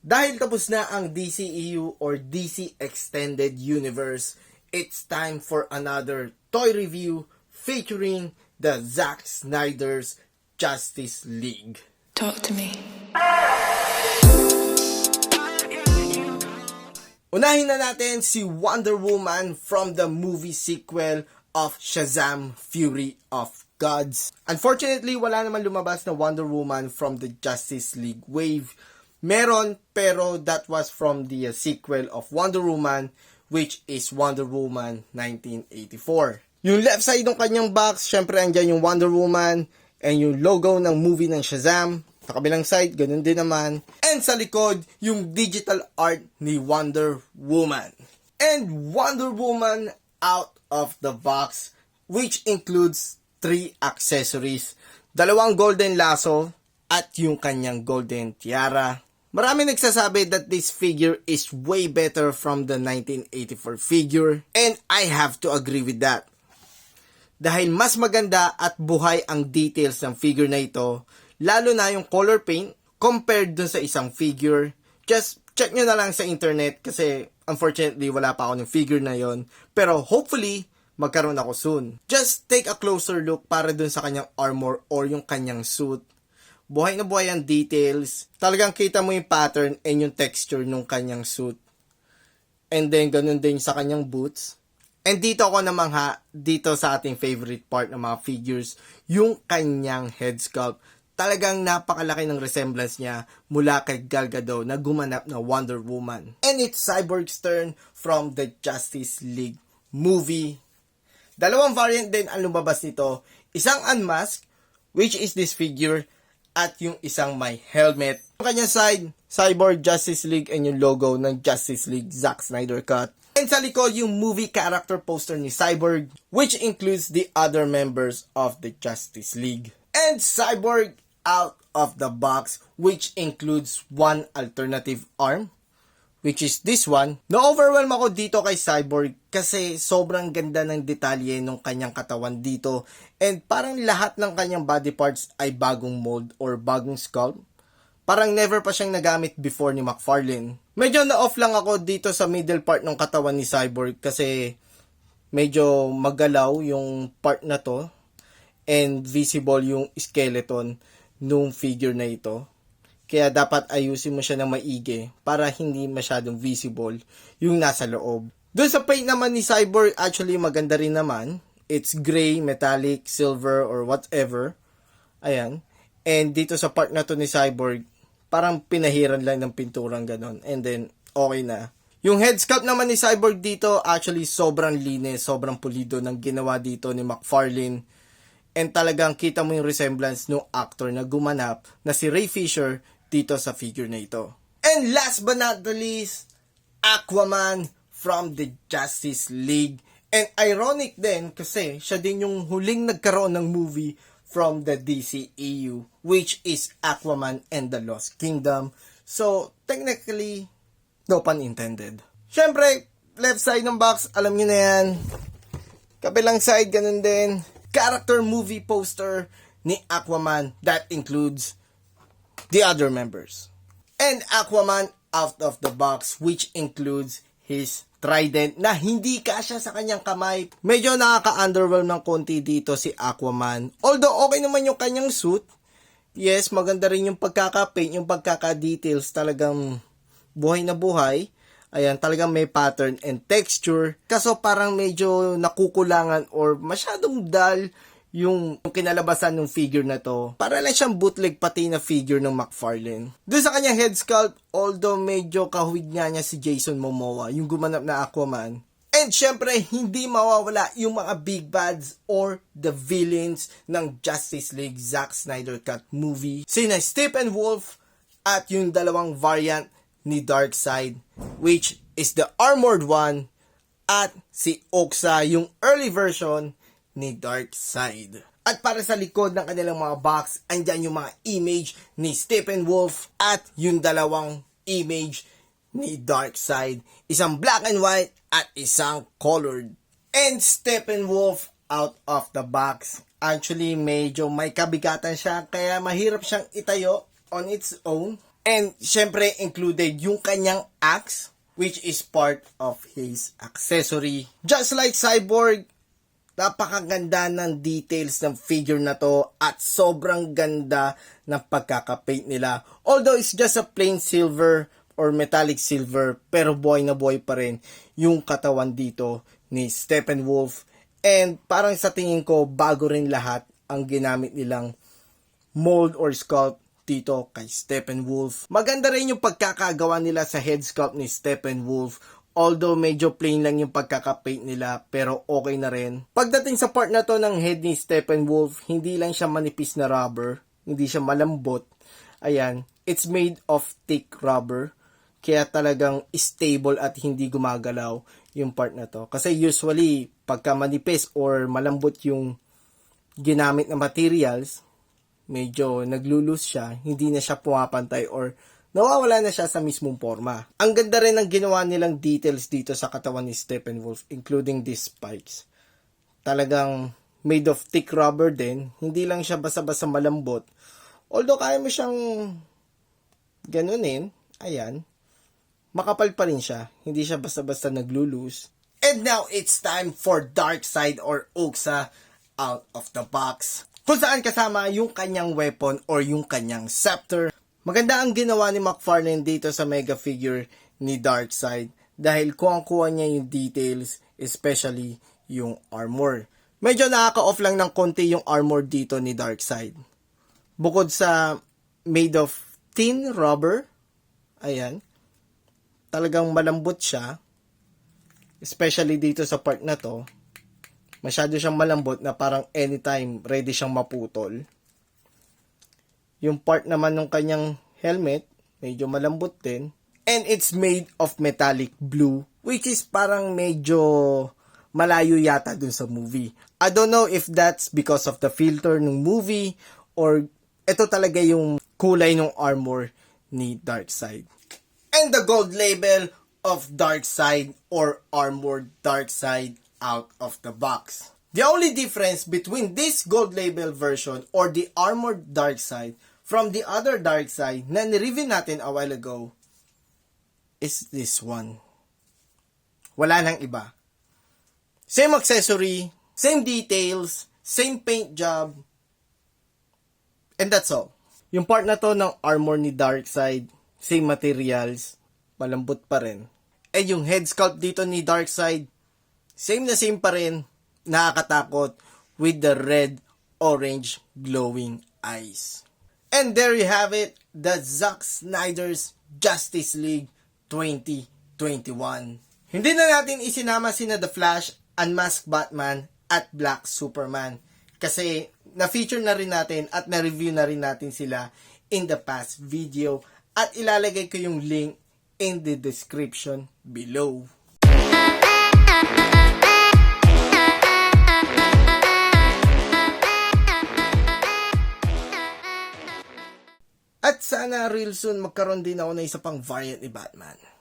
Dahil tapos na ang DCEU or DC Extended Universe, it's time for another toy review featuring the Zack Snyder's Justice League. Talk to me. Unahin na natin si Wonder Woman from the movie sequel of Shazam! Fury of Gods. Unfortunately, wala naman lumabas na Wonder Woman from the Justice League wave. Meron, pero that was from the sequel of Wonder Woman, which is Wonder Woman 1984. Yung left side ng kanyang box, syempre andyan yung Wonder Woman and yung logo ng movie ng Shazam. Sa kabilang side, ganun din naman. And sa likod, yung digital art ni Wonder Woman. And Wonder Woman out of the box, which includes 3 accessories. 2 golden lasso at yung kanyang golden tiara. Marami nagsasabi that this figure is way better from the 1984 figure, and I have to agree with that. Dahil mas maganda at buhay ang details ng figure na ito, lalo na yung color paint compared dun sa isang figure. Just check nyo na lang sa internet kasi unfortunately wala pa ako ng figure na yon. Pero hopefully, magkaroon ako soon. Just take a closer look para dun sa kanyang armor or yung kanyang suit. Buhay na buhay ang details. Talagang kita mo yung pattern and yung texture ng kanyang suit. And then, ganun din sa kanyang boots. And dito ako namangha, dito sa ating favorite part ng mga figures, yung kanyang head sculpt. Talagang napakalaki ng resemblance niya mula kay Gal Gadot na gumanap na Wonder Woman. And it's Cyborg's turn from the Justice League movie. 2 variant din ang lumabas nito. Isang unmasked, which is this figure, at yung isang may helmet. Yung kanyang side, Cyborg Justice League and yung logo ng Justice League Zack Snyder Cut. And sa likod, yung movie character poster ni Cyborg, which includes the other members of the Justice League. And Cyborg out of the box, which includes 1 alternative arm, which is this one. Na-overwhelm ako dito kay Cyborg kasi sobrang ganda ng detalye ng kanyang katawan dito and parang lahat ng kanyang body parts ay bagong mold or bagong sculpt. Parang never pa siyang nagamit before ni McFarlane. Medyo na-off lang ako dito sa middle part ng katawan ni Cyborg kasi medyo magalaw yung part na to and visible yung skeleton nung figure na ito. Kaya dapat ayusin mo siya ng maigi para hindi masyadong visible yung nasa loob. Doon sa paint naman ni Cyborg, actually maganda rin naman. It's gray, metallic, silver, or whatever. Ayan. And dito sa part na to ni Cyborg, parang pinahiran lang ng pinturang ganon. And then, okay na. Yung head sculpt naman ni Cyborg dito, actually sobrang linis, sobrang pulido ng ginawa dito ni McFarlane. And talagang kita mo yung resemblance ng actor na gumanap na si Ray Fisher dito sa figure na ito. And last but not the least, Aquaman from the Justice League. And ironic din kasi siya din yung huling nagkaroon ng movie from the DCEU, which is Aquaman and the Lost Kingdom. So, technically, no pun intended. Siyempre, left side ng box, alam niyo na yan. Kabilang side, ganun din. Character movie poster ni Aquaman that includes the other members. And Aquaman out of the box, which includes his trident na hindi kasya sa kanyang kamay. Medyo nakaka-underwhelm ng konti dito si Aquaman. Although okay naman yung kanyang suit. Yes, maganda rin yung pagkaka-paint, yung pagkaka-details, talagang buhay na buhay. Ayan, talagang may pattern and texture. Kaso parang medyo nakukulangan or masyadong dull yung kinalabasan ng figure na to. Para lang siyang bootleg pati na figure ng McFarlane. Doon sa kanyang head sculpt, although medyo kahawig niya si Jason Momoa, yung gumanap na Aquaman. And syempre, hindi mawawala yung mga big bads or the villains ng Justice League Zack Snyder Cut movie. Sina Steppenwolf at yung 2 variant ni Darkseid, which is the armored one, at si Oxa, yung early version ni Darkseid. At para sa likod ng kanilang mga box, andyan yung mga image ni Steppenwolf at yung 2 image ni Darkseid. Isang black and white at isang colored. And Steppenwolf out of the box. Actually, medyo may kabigatan siya kaya mahirap siyang itayo on its own. And syempre included yung kanyang axe, which is part of his accessory. Just like Cyborg, napakaganda ng details ng figure na to at sobrang ganda ng pagkakapaint nila. Although it's just a plain silver or metallic silver, pero buhay na buhay pa rin yung katawan dito ni Steppenwolf. And parang sa tingin ko, bago rin lahat ang ginamit nilang mold or sculpt dito kay Steppenwolf. Maganda rin yung pagkakagawa nila sa head sculpt ni Steppenwolf. Although medyo plain lang yung pagkakapaint nila, pero okay na rin. Pagdating sa part na to ng head ni Steppenwolf, hindi lang siya manipis na rubber, hindi siya malambot. Ayan, it's made of thick rubber, kaya talagang stable at hindi gumagalaw yung part na to. Kasi usually, pagka manipis or malambot yung ginamit na materials, medyo naglulus siya, hindi na siya pumapantay or nawawala na siya sa mismong forma. Ang ganda rin ng ginawa nilang details dito sa katawan ni Steppenwolf, including these spikes. Talagang made of thick rubber din. Hindi lang siya basa-basa malambot. Although kaya mo siyang ganunin, ayan, makapal pa rin siya. Hindi siya basta-basta naglulus. And now it's time for Darkseid or Oxa out of the box. Kung saan kasama yung kanyang weapon or yung kanyang scepter. Maganda ang ginawa ni McFarlane dito sa mega figure ni Darkseid dahil kuha niya yung details, especially yung armor. Medyo nakaka-off lang ng konti yung armor dito ni Darkseid. Bukod sa made of thin rubber, ayan, talagang malambot siya, especially dito sa part na to. Masyado siyang malambot na parang anytime ready siyang maputol. Yung part naman ng kanyang helmet, medyo malambot din. And it's made of metallic blue, which is parang medyo malayo yata dun sa movie. I don't know if that's because of the filter ng movie or ito talaga yung kulay ng armor ni Darkseid. And the gold label of Darkseid or armored Darkseid out of the box. The only difference between this gold label version or the armored Darkseid from the other Darkseid na nireview natin a while ago is this one. Wala nang iba. Same accessory, same details, same paint job, and that's all. Yung part na to ng armor ni Darkseid, same materials, malambot pa rin. And yung head sculpt dito ni Darkseid, same na same pa rin, nakakatakot with the red, orange, glowing eyes. And there you have it, the Zack Snyder's Justice League 2021. Hindi na natin isinama sina The Flash, Unmasked Batman, at Black Superman. Kasi na-feature na rin natin at na-review na rin natin sila in the past video. At ilalagay ko yung link in the description below. At sana real soon magkaroon din ako ng isa pang variant ni Batman.